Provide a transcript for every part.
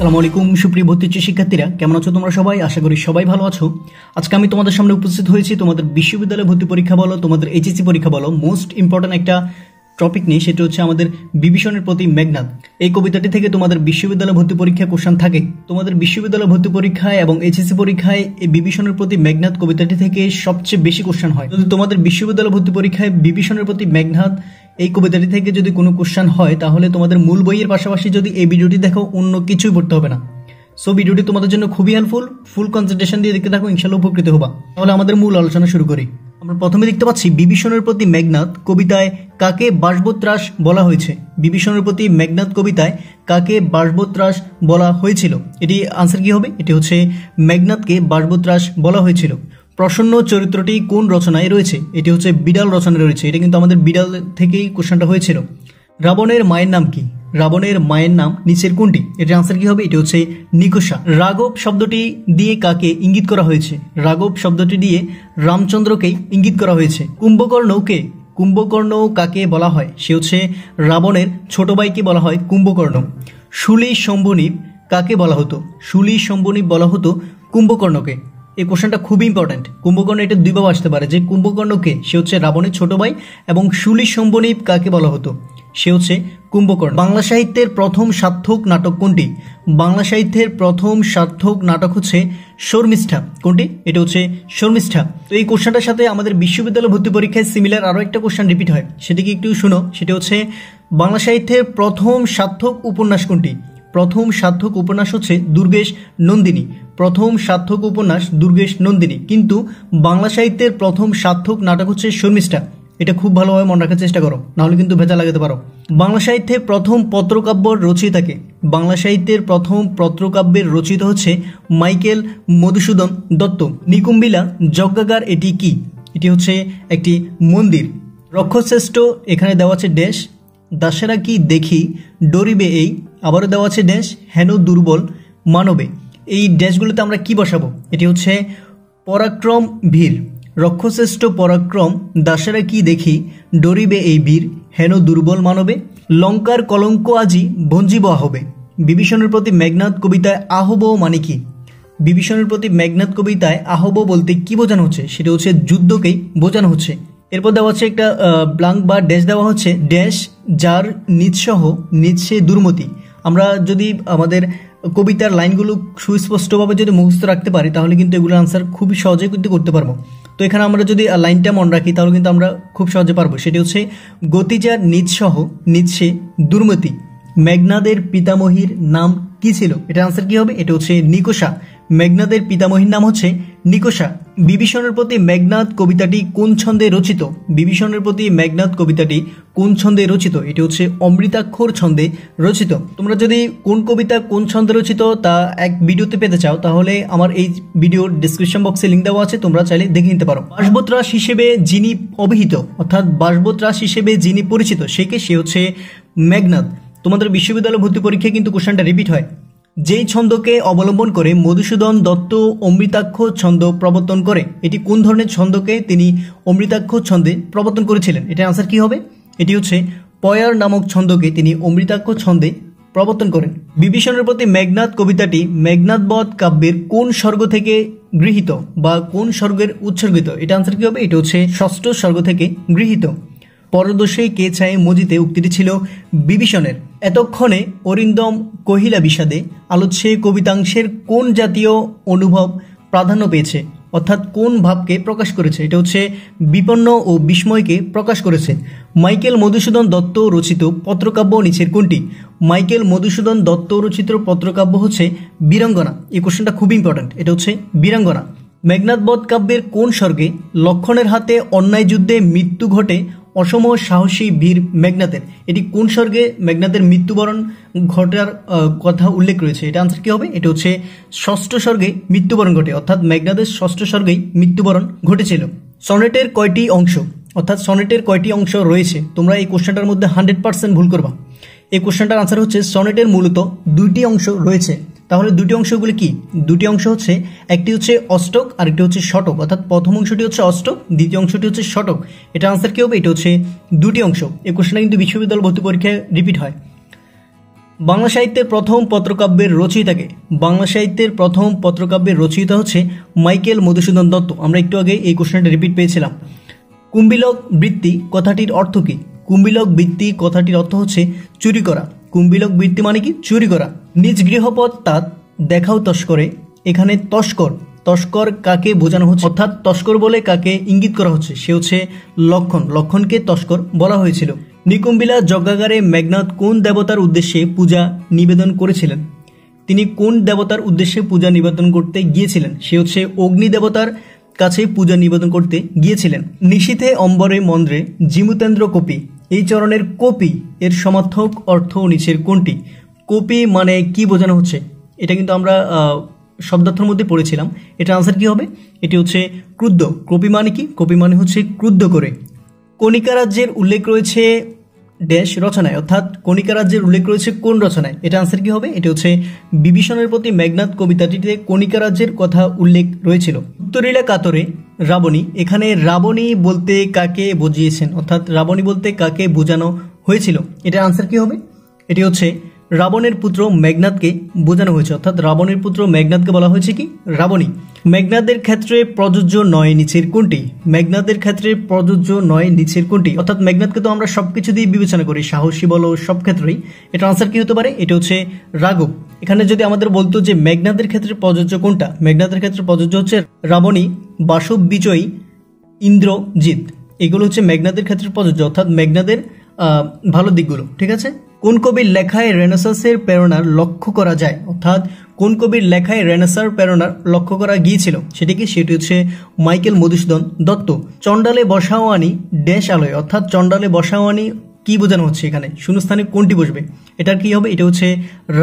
আসসালামু আলাইকুম সুপ্রিয় ভর্তি শিক্ষার্থীরা, কেমন আছো তোমরা সবাই? আশা করি সবাই ভালো আছো। আজকে আমি তোমাদের সামনে উপস্থিত হয়েছি তোমাদের বিশ্ববিদ্যালয় ভর্তি পরীক্ষা বলো, তোমাদের এইচএসসি পরীক্ষা বলো, মোস্ট ইম্পর্টেন্ট একটা টপিক নিয়ে। সেটা হচ্ছে আমাদের বিভীষণের প্রতি মেঘনাদ। এই কবিতাটি থেকে তোমাদের বিশ্ববিদ্যালয় ভর্তি পরীক্ষা কোশ্চেন থাকে। তোমাদের বিশ্ববিদ্যালয় ভর্তি পরীক্ষায় এবং এইচএসসি পরীক্ষায় এই বিভীষণের প্রতি মেঘনাদ কবিতাটি থেকে সবচেয়ে বেশি কোশ্চেন হয়। যদি তোমাদের বিশ্ববিদ্যালয় ভর্তি পরীক্ষায় বিভীষণের প্রতি মেঘনাদ এই কবিতাটি থেকে যদি কোনো কোশ্চেন হয়, তাহলে তোমাদের মূল বইয়ের পাশাপাশি যদি এই ভিডিওটি দেখো, অন্য কিছুই পড়তে হবে না। সো ভিডিওটি তোমাদের জন্য খুবই হেল্পফুল। ফুল কনসেন্ট্রেশন দিয়ে দেখতে থাকো, ইনশাআল্লাহ উপকৃত হবা। তাহলে আমাদের মূল আলোচনা শুরু করি। আমরা প্রথমে দেখতে পাচ্ছি বিভীষণের প্রতি মেঘনাদ কবিতায় কাকে বাসবত্রাস বলা হয়েছে। বিভীষণের প্রতি মেঘনাদ কবিতায় কাকে বাসবত্রাস বলা হয়েছিল? এটি আনসার কি হবে? এটি হচ্ছে মেঘনাদকে বাসবত্রাস বলা হয়েছিল। প্রসন্ন চরিত্রটি কোন রচনায় রয়েছে? এটি হচ্ছে বিড়াল রচনায় রয়েছে। এটা কিন্তু আমাদের বিড়াল থেকেই কোশ্চেনটা হয়েছিল। রাবণের মায়ের নাম কি? রাবণের মায়ের নাম নিচের কোনটি? এটার আনসার কি হবে? এটি হচ্ছে নিকষা। রাঘব শব্দটি দিয়ে কাকে ইঙ্গিত করা হয়েছে? রাঘব শব্দটি দিয়ে রামচন্দ্রকে ইঙ্গিত করা হয়েছে। কুম্ভকর্ণকে, কুম্ভকর্ণ কাকে বলা হয়? সে হচ্ছে রাবণের ছোট ভাইকে বলা হয় কুম্ভকর্ণ। শুলি শম্ভুনিপ কাকে বলা হতো? শুলি শম্ভুনিপ বলা হতো কুম্ভকর্ণকে। এই কোশ্চেনটা খুবই ইম্পর্টেন্ট। কুম্ভকর্ণ এটা দুইভাবে আসতে পারে, যে কুম্ভকর্ণকে সে হচ্ছে রাবণের ছোট ভাই, এবং শুলি শম্ভুনিপ কাকে বলা হতো? সে হচ্ছে কুম্ভকর্ণ। বাংলা সাহিত্যের প্রথম সার্থক নাটক কোনটি? বাংলা সাহিত্যের প্রথম সার্থক নাটক হচ্ছে শর্মিষ্ঠা। কোনটি? এটা হচ্ছে শর্মিষ্ঠা। তো এই কোশ্চেনটার সাথে আমাদের বিশ্ববিদ্যালয় ভর্তি পরীক্ষায় সিমিলার আরও একটা কোশ্চেন রিপিট হয়, সেটাকে একটু শুনো। সেটা হচ্ছে বাংলা সাহিত্যের প্রথম সার্থক উপন্যাস কোনটি? প্রথম সার্থক উপন্যাস হচ্ছে দুর্গেশ নন্দিনী। প্রথম সার্থক উপন্যাস দুর্গেশ নন্দিনী। কিন্তু বাংলা সাহিত্যের প্রথম সার্থক নাটক হচ্ছে শর্মিষ্ঠা। এটা খুব ভালোভাবে মনে রাখার চেষ্টা করো, নাহলে কিন্তু ভেজা লাগাতে পারো। বাংলা সাহিত্যে প্রথম পত্রকাব্যের রচয়িতাকে? বাংলা সাহিত্যের প্রথম পত্রকাব্যের রচয়িতা হচ্ছে মাইকেল মধুসূদন দত্ত। নিকুম্বিলা যজ্ঞাগার এটি কি? এটি হচ্ছে একটি মন্দির। রক্ষশ্রেষ্ঠ এখানে দেওয়া আছে ড্যাশ, দাসেরা কি দেখি ডরিবে এই, আবারও দেওয়া আছে ড্যাশ, হেন দুর্বল মানবে। এই ড্যাশগুলোতে আমরা কি বসাবো? এটি হচ্ছে পরাক্রম ভীর। রক্ষশ্রেষ্ঠ পরাক্রম, দাসেরা কি দেখি ডরিবে এই বীর, হেন দুর্বল মানবে। লঙ্কার কলঙ্ক আজি ভঞ্জিব আহবে। বিভীষণের প্রতি মেঘনাদ কবিতায় আহব মানে কি? বিভীষণের প্রতি মেঘনাদ কবিতায় আহব বলতে কি বোঝানো হচ্ছে? সেটা হচ্ছে যুদ্ধকেই বোঝানো হচ্ছে। এরপর দেওয়া হচ্ছে একটা ব্লাঙ্ক বা ড্যাশ দেওয়া হচ্ছে, ড্যাশ যার নিৎসহ নিৎসে দুর্মতি। আমরা যদি আমাদের কবিতার লাইনগুলো সুস্পষ্টভাবে যদি মুখস্থ রাখতে পারি, তাহলে কিন্তু এগুলোর আনসার খুবই সহজে কিন্তু করতে পারবো। তো এখানে আমরা যদি লাইনটা মনে রাখি, তাহলে কিন্তু আমরা খুব সহজে পারবো। সেটি হচ্ছে গতিজার নিৎসহ নিৎসে দুর্মতি। মেঘনাদের পিতামহীর নাম কি ছিল? এটার আনসার কি হবে? এটা হচ্ছে নিকষা। মেঘনাদের পিতামহীর নাম হচ্ছে নিকষা। বিভীষণের প্রতি মেঘনাদ কবিতাটি কোন ছন্দে রচিত? বিভীষণের প্রতি মেঘনাদ কবিতাটি কোন ছন্দে রচিত? এটি হচ্ছে অমৃতাক্ষর ছন্দে রচিত। তোমরা যদি কোন কবিতা কোন ছন্দে রচিত তা এক ভিডিওতে পেতে চাও, তাহলে আমার এই ভিডিওর ডিসক্রিপশন বক্সে লিঙ্ক দেওয়া আছে, তোমরা চাইলে দেখে নিতে পারো। বাসবত্রাস হিসেবে যিনি অভিহিত, অর্থাৎ বাসবত্রাস হিসেবে যিনি পরিচিত, সে হচ্ছে মেঘনাদ। তোমাদের বিশ্ববিদ্যালয় ভর্তি পরীক্ষায় কিন্তু কোশ্চেনটা রিপিট হয়। যেই ছন্দকে অবলম্বন করে মধুসূদন দত্ত অমৃতাক্ষর ছন্দ প্রবর্তন করে, এটি কোন ধরনের ছন্দকে তিনি অমৃতাক্ষর ছন্দে প্রবর্তন করেছিলেন? এটার আনসার কি হবে? এটি হচ্ছে পয়ার নামক ছন্দকে তিনি অমৃতাক্ষর ছন্দে প্রবর্তন করেন। বিভীষণের প্রতি মেঘনাদ কবিতাটি মেঘনাদ বধ কাব্যের কোন স্বর্গ থেকে গৃহীত বা কোন স্বর্গের উৎসর্গিত? এটা আনসার কি হবে? এটা হচ্ছে ষষ্ঠ স্বর্গ থেকে গৃহীত। পরদোষে কে চায় মজিতে উক্তিটি ছিল বিভীষণের। এতক্ষণে অরিন্দম কহিলা বিষাদে আলোচ্যে কবিতাংশের কোন জাতীয় অনুভব প্রাধান্য পেয়েছে, অর্থাৎ কোন ভাবকে প্রকাশ করেছে? এটা হচ্ছে বিপন্ন ও বিস্ময়কে প্রকাশ করেছে। মাইকেল মধুসূদন দত্ত রচিত পত্রকাব্য নিচের কোনটি? মাইকেল মধুসূদন দত্ত রচিত পত্রকাব্য হচ্ছে বীরাঙ্গনা। এই কোশ্চেনটা খুবই ইম্পর্টেন্ট। এটা হচ্ছে বীরাঙ্গনা। মেঘনাদ বধ কাব্যের কোন স্বর্গে লক্ষণের হাতে অন্যায় যুদ্ধে মৃত্যু ঘটে অসম সাহসী বীর মেঘনাদের? এটি কোন স্বর্গে মেঘনাদের মৃত্যুবরণ ঘটার কথা উল্লেখ রয়েছে? এটা আনসার কি হবে? এটা হচ্ছে ষষ্ঠ স্বর্গে মৃত্যুবরণ ঘটে, অর্থাৎ মেঘনাদের ষষ্ঠ স্বর্গেই মৃত্যুবরণ ঘটেছিল। সনেটের কয়টি অংশ, অর্থাৎ সনেটের কয়টি অংশ রয়েছে? তোমরা এই কোশ্চেনটার মধ্যে 100% ভুল করবা। এই কোশ্চেনটার আনসার হচ্ছে সনেটের মূলত দুইটি অংশ রয়েছে। তাহলে দুটি অংশগুলি কি? দুটি অংশ হচ্ছে, একটি হচ্ছে অষ্টক আর একটি হচ্ছে শতক, অর্থাৎ প্রথম অংশটি হচ্ছে অষ্টক, দ্বিতীয় অংশটি হচ্ছে শতক। এটা আনসার কি হবে? এটা হচ্ছে দুটি অংশ। এই কোশ্চেনটা কিন্তু বিশ্ববিদ্যালয় ভর্তি পরীক্ষায় রিপিট হয়। বাংলা সাহিত্যের প্রথম পত্রকাব্যের রচয়িতাকে? বাংলা সাহিত্যের প্রথম পত্রকাব্যের রচয়িতা হচ্ছে মাইকেল মধুসূদন দত্ত। আমরা একটু আগে এই কোশ্চেনটা রিপিট পেয়েছিলাম। কুম্ভিলক বৃত্তি কথাটির অর্থ কি? কুম্ভিলক বৃত্তি কথাটির অর্থ হচ্ছে চুরি করা। কুম্ভিলক বৃত্তি মানে কি? চুরি করা। নিজ গৃহপদ তাত দেখাও তস্করে, এখানে তস্কর, তস্কর কাকে বোঝানো হচ্ছে, অর্থাৎ তস্কর বলে কাকে ইঙ্গিত করা হচ্ছে? সে হচ্ছে লক্ষণ, লক্ষণকে তস্কর বলা হয়েছিল। নিকুম্বিলা যজ্ঞাগারে মেঘনাদ কোন দেবতার উদ্দেশ্যে পূজা নিবেদন করেছিলেন? তিনি কোন দেবতার উদ্দেশ্যে পূজা নিবেদন করতে গিয়েছিলেন? সে হচ্ছে অগ্নি দেবতার কাছে পূজা নিবেদন করতে গিয়েছিলেন। নিশীথে অম্বরে মন্দ্রে জিমুতেন্দ্র কপি, এই চরণের কপি এর সমার্থক অর্থ নিচের কোনটি? কপি মানে কি বোঝানো হচ্ছে? এটা কিন্তু আমরা শব্দার্থের মধ্যে পড়েছিলাম। এটা আনসার কি হবে? এটি হচ্ছে ক্রুদ্ধ। কপি মানে কি? কপি মানে হচ্ছে ক্রুদ্ধ করে। কণিকা রাজ্যের উল্লেখ রয়েছে ড্যাশ রচনায়, অর্থাৎ কণিকা রাজ্যের উল্লেখ রয়েছে কোন রচনায়? এটা আনসার কি হবে? এটা হচ্ছে বিভীষণের প্রতি মেঘনাদ কবিতাটিতে কণিকা রাজ্যের কথা উল্লেখ রয়েছিল। উত্তরীলা কাতরে রাবণী, এখানে রাবণী বলতে কাকে বুঝিয়েছেন, অর্থাৎ রাবণী বলতে কাকে বোঝানো হয়েছিল? এটার আনসার কি হবে? এটি হচ্ছে রাবণের পুত্র মেঘনাদকে বোঝানো হয়েছে, অর্থাৎ রাবণের পুত্র মেঘনাদকে বলা হয়েছে কি? রাবণী। মেঘনাদের ক্ষেত্রে প্রযোজ্য নয় নিচের কোনটি? মেঘনাদের ক্ষেত্রে প্রযোজ্য নয় নিচের কোনটি? অর্থাৎ মেঘনাদকে তো আমরা সবকিছু দিয়ে বিবেচনা করি, সাহসী বলো সব ক্ষেত্রেই। এটা আনসার কি হতে পারে? এটা হচ্ছে রাঘব। এখানে যদি আমাদের বলতো যে মেঘনাদের ক্ষেত্রে প্রযোজ্য কোনটা, মেঘনাদের ক্ষেত্রে প্রযোজ্য হচ্ছে রাবণী, বাসব বিজয়ী, ইন্দ্রজিৎ, এগুলো হচ্ছে মেঘনাদের ক্ষেত্রে প্রযোজ্য, অর্থাৎ মেঘনাদের ভালো দিকগুলো। ঠিক আছে। কোন কবির লেখায় রেনেসাঁসের প্রেরণার লক্ষ্য করা যায়, অর্থাৎ কোন কবির লেখায় রেনেসাঁর প্রেরণার লক্ষ্য করা গিয়েছিল? সেটি কি? সেটি হচ্ছে মাইকেল মধুসূদন দত্ত। চণ্ডালে বসাওয়ানি ড্যাশ আলোয়, অর্থাৎ চণ্ডালে বসাওয়ানি কি বোঝানো হচ্ছে এখানে? শূন্যস্থানে কোনটি বসবে? এটার কি হবে? এটা হচ্ছে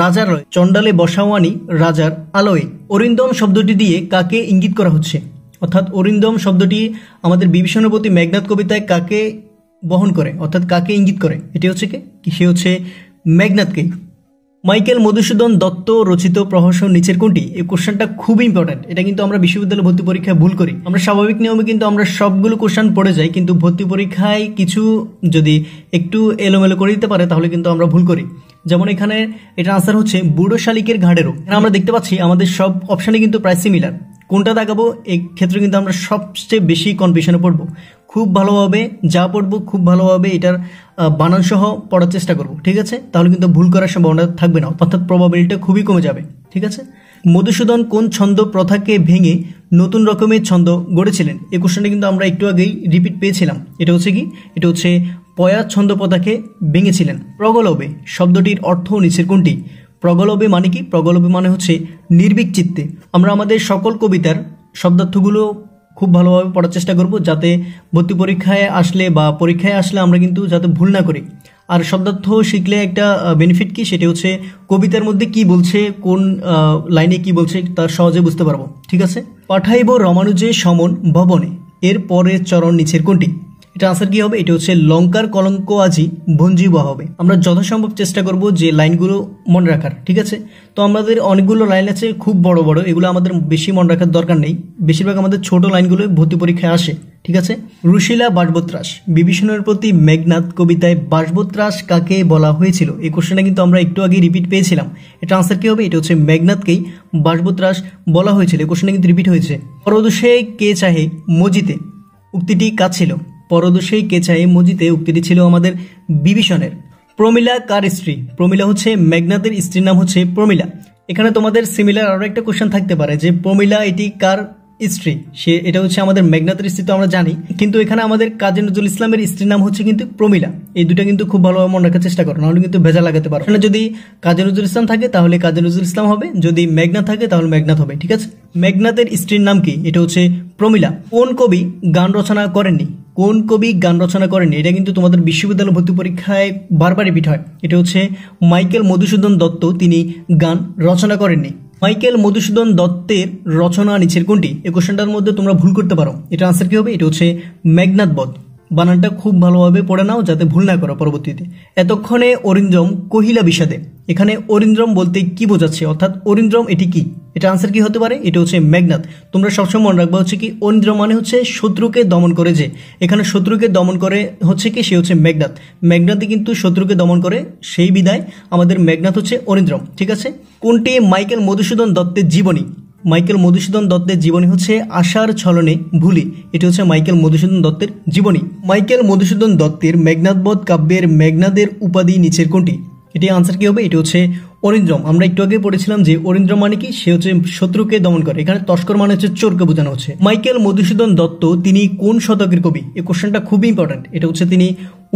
রাজার আলোয়। চণ্ডালে বসাওয়ানি রাজার আলোয়। অরিন্দম শব্দটি দিয়ে কাকে ইঙ্গিত করা হচ্ছে? অর্থাৎ অরিন্দম শব্দটি আমাদের বিভীষণের প্রতি মেঘনাদ কবিতায় কাকে বহন করে, অর্থাৎ কাকে ইঙ্গিত করে? এটি হচ্ছে কে? সে হচ্ছে মেঘনাদকে। মাইকেল মধুসূদন দত্ত রচিত প্রহসন নিচের কোনটি? এই কোশ্চেনটা খুবই ইম্পর্টেন্ট। এটা কিন্তু আমরা বিশ্ববিদ্যালয় ভর্তি পরীক্ষায় ভুল করি। আমরা স্বাভাবিক নিয়মে কিন্তু আমরা সবগুলো কোশ্চেন পড়ে যাই, কিন্তু ভর্তি পরীক্ষায় কিছু যদি একটু এলোমেলো করে দিতে পারে তাহলে কিন্তু আমরা ভুল করি। যেমন এখানে এটা আনসার হচ্ছে বুড়ো শালিকের ঘাড়েরও। আমরা দেখতে পাচ্ছি আমাদের সব অপশানে কিন্তু প্রায় সিমিলার। কোনটা দেখাবো এই ক্ষেত্রে কিন্তু আমরা সবচেয়ে বেশি কনফিউশনে পড়বো। খুব ভালোভাবে যা পড়বো খুব ভালোভাবে এটার বানান সহ পড়ার চেষ্টা করব। ঠিক আছে, তাহলে কিন্তু ভুল করার সম্ভাবনা থাকবে না, অর্থাৎ প্রবাবিলিটি খুবই কমে যাবে। ঠিক আছে। মধুসূদন কোন ছন্দ প্রথাকে ভেঙে নতুন রকমের ছন্দ গড়েছিলেন? এই কোশ্চেনটা কিন্তু আমরা একটু আগেই রিপিট পেয়েছিলাম। এটা হচ্ছে কি? এটা হচ্ছে পয়া ছন্দ প্রথাকে ভেঙেছিলেন। প্রগলবে শব্দটির অর্থ নিচের কোনটি? প্রগলবে মানে কি? প্রগলবে মানে হচ্ছে নির্ভীক চিত্তে। আমরা আমাদের সকল কবিতার শব্দার্থগুলো খুব ভালোভাবে পড়ার চেষ্টা করব, যাতে ভর্তি পরীক্ষায় আসলে বা পরীক্ষায় আসলে আমরা কিন্তু যাতে ভুল না করি। আর শব্দার্থ শিখলে একটা বেনিফিট কি, সেটা হচ্ছে কবিতার মধ্যে কি বলছে, কোন লাইনে কি বলছে তা সহজে বুঝতে পারবো। ঠিক আছে। পাঠাইব রমানুজে সমন ভবনে, এর পরের চরণ নিচের কোনটি? এটা আনসার কি হবে? এটা হচ্ছে লঙ্কার কলঙ্ক আজি ভঞ্জিব হবে। আমরা যথাসম্ভব চেষ্টা করব যে লাইনগুলো মনে রাখার। ঠিক আছে। তো আমাদের অনেকগুলো লাইন আছে খুব বড় বড়, এগুলো আমাদের বেশি মনে রাখার দরকার নেই। বেশিরভাগ আমাদের ছোট লাইনগুলো ভর্তি পরীক্ষায় আসে। ঠিক আছে। রুশিলা বাসবত্রাস, বিভীষণের প্রতি মেঘনাদ কবিতায় বাসবত্রাস কাকে বলা হয়েছিল? এই কোশ্চেনটা কিন্তু আমরা একটু আগে রিপিট পেয়েছিলাম। এটা আনসার কি হবে? এটা হচ্ছে মেঘনাদকেই বাসবত্রাস বলা হয়েছিল। এই কোশ্চেনটা কিন্তু রিপিট হয়েছে। পরদোষে কে চাহে মজিতে, উক্তিটি কাজ ছিল? পরদোষেই কে চাহে মজিতে উক্তিটি ছিল আমাদের বিভীষণের। প্রমিলা কার স্ত্রী? প্রমিলা হচ্ছে মেঘনাদের স্ত্রীর নাম হচ্ছে প্রমিলা। এখানে তোমাদের সিমিলার আরো একটা কোশ্চেন থাকতে পারে যে প্রমিলা এটি কার স্ত্রী? এটা হচ্ছে আমাদের মেঘনাদের স্ত্রী, তো আমরা জানি, কিন্তু এখানে আমাদের কাজী নজরুল ইসলামের স্ত্রীর নাম হচ্ছে কিন্তু প্রমিলা। এই দুটা কিন্তু খুব ভালোভাবে মনে রাখার চেষ্টা করো, নাহলে কিন্তু ভেজা লাগাতে পারো। এখানে যদি কাজী নজরুল ইসলাম থাকে তাহলে কাজী নজরুল ইসলাম হবে, যদি মেঘনাদ থাকে তাহলে মেঘনাদ হবে। ঠিক আছে। মেঘনাদের স্ত্রীর নাম কি? এটা হচ্ছে প্রমিলা। কোন কবি গান রচনা করেননি? কোন কবি গান রচনা করেননি? এটা কিন্তু তোমাদের বিশ্ববিদ্যালয় ভর্তি পরীক্ষায় বারবার রিপিট হয়। এটা হচ্ছে মাইকেল মধুসূদন দত্ত, তিনি গান রচনা করেননি। মাইকেল মধুসূদন দত্তের রচনা নিচের কোনটি? এই কোশ্চেনটার মধ্যে তোমরা ভুল করতে পারো। এটা আনসার কি হবে? এটা হচ্ছে মেঘনাদ বধ। বানানটা খুব ভালোভাবে পড়ে নাও যাতে ভুল না করো পরবর্তীতে। এতক্ষণে অরিন্দম কহিলা বিষাদে, এখানে অরিন্দ্রম বলতে কি বোঝাচ্ছে, অর্থাৎ অরিন্দ্রম এটি কি? এটা আনসার কি হতে পারে? এটা হচ্ছে মেঘনাদ। তোমরা সবসময় মনে রাখবা হচ্ছে কি অরিন্দ্রম মানে হচ্ছে শত্রুকে দমন করে, যে এখানে শত্রুকে দমন করে হচ্ছে কি সে হচ্ছে মেঘনাদ। মেঘনাদই কিন্তু শত্রুকে দমন করে, সেই বিধায় আমাদের মেঘনাদ হচ্ছে অরিন্দ্রম। ঠিক আছে। কোনটি মাইকেল মধুসূদন দত্তের জীবনী? মাইকেল মধুসূদন দত্তের জীবনী হচ্ছে আশার ছলনে ভুলি। এটি হচ্ছে মাইকেল মধুসূদন দত্তের জীবনী। মাইকেল মধুসূদন দত্তের মেঘনাদবধ কাব্যের মেঘনাদের উপাধি নিচের কোনটি? এটি আনসার কি হবে? এটি হচ্ছে অরিন্দ্রম। আমরা একটু আগে পড়েছিলাম যে অরিন্দ্রম মানে কি, সে হচ্ছে শত্রুকে দমন করে। এখানে তস্কর মানে হচ্ছে চোরকে বোঝানো হচ্ছে। মাইকেল মধুসূদন দত্ত তিনি কোন শতকের কবি? এই কোশ্চেনটা খুবই ইম্পর্টেন্ট। এটা হচ্ছে তিনি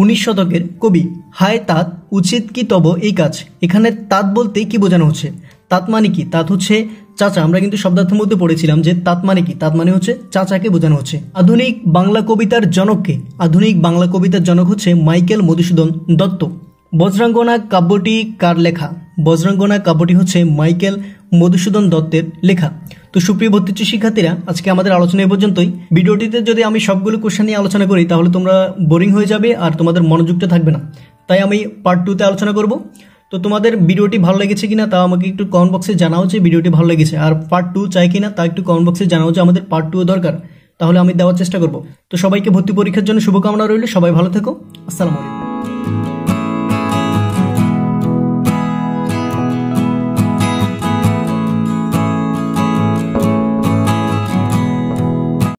19 শতকের কবি। হায় তাঁত উচিত কি তব এই কাজ। এখানে তাঁত বলতে কি বোঝানো হচ্ছে? তাঁত মানে কি? তাঁত হচ্ছে চাচা। আমরা কিন্তু শব্দার্থের মধ্যে পড়েছিলাম যে তাঁত মানে কি? তাঁত মানে হচ্ছে চাচাকে বোঝানো হচ্ছে। আধুনিক বাংলা কবিতার জনককে? আধুনিক বাংলা কবিতার জনক হচ্ছে মাইকেল মধুসূদন দত্ত। বজ্রাঙ্গনা কাব্যটি কার লেখা? বজ্রাঙ্গনা কাব্যটি হচ্ছে মাইকেল মধুসূদন দত্তের লেখা। তো সুপ্রিয় ভর্তি শিক্ষার্থীরা, আজকে আমাদের আলোচনা এ পর্যন্তই। ভিডিওটিতে যদি আমি সবগুলো কোশ্চেন নিয়ে আলোচনা করি তাহলে তোমরা বোরিং হয়ে যাবে আর তোমাদের মনোযোগটা থাকবে না। তাই আমি পার্ট 2 তে আলোচনা করব। তো তোমাদের ভিডিওটি ভালো লেগেছে কিনা তা আমাকে একটু কমেন্ট বক্সে জানাও যে ভিডিওটি ভালো লেগেছে, আর পার্ট 2 চাই কিনা তা একটু কমেন্ট বক্সে জানাও যে আমাদের পার্ট 2 দরকার, তাহলে আমি দেওয়ার চেষ্টা করব। তো সবাইকে ভর্তি পরীক্ষার জন্য শুভকামনা রইল। সবাই ভালো থেকো। আসসালামু আলাইকুম।